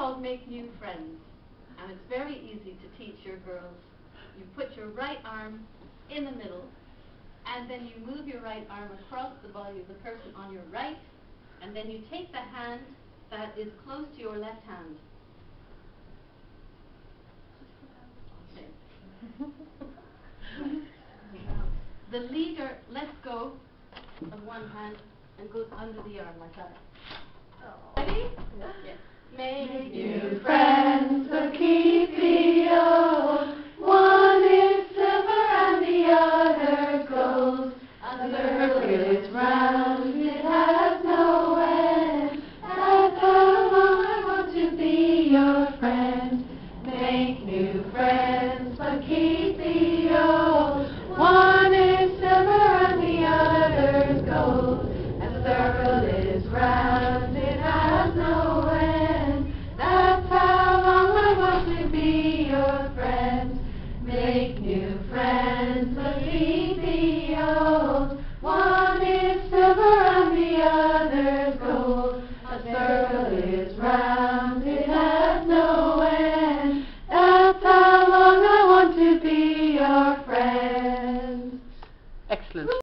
called Make New Friends, and it's very easy to teach your girls. You put your right arm in the middle, and then you move your right arm across the body of the person on your right, and then you take the hand that is close to your left hand. Okay. The leader lets go of one hand and goes under the arm like that. Ready? Yes. Make new friends, but keep the old. One is silver and the other gold. A circle is round, it has no end. That's how long I want to be your friend. Make new friends, but keep the old. One is silver and the other gold. A circle is round, it has no end. That's how long I want to be your friend. Make new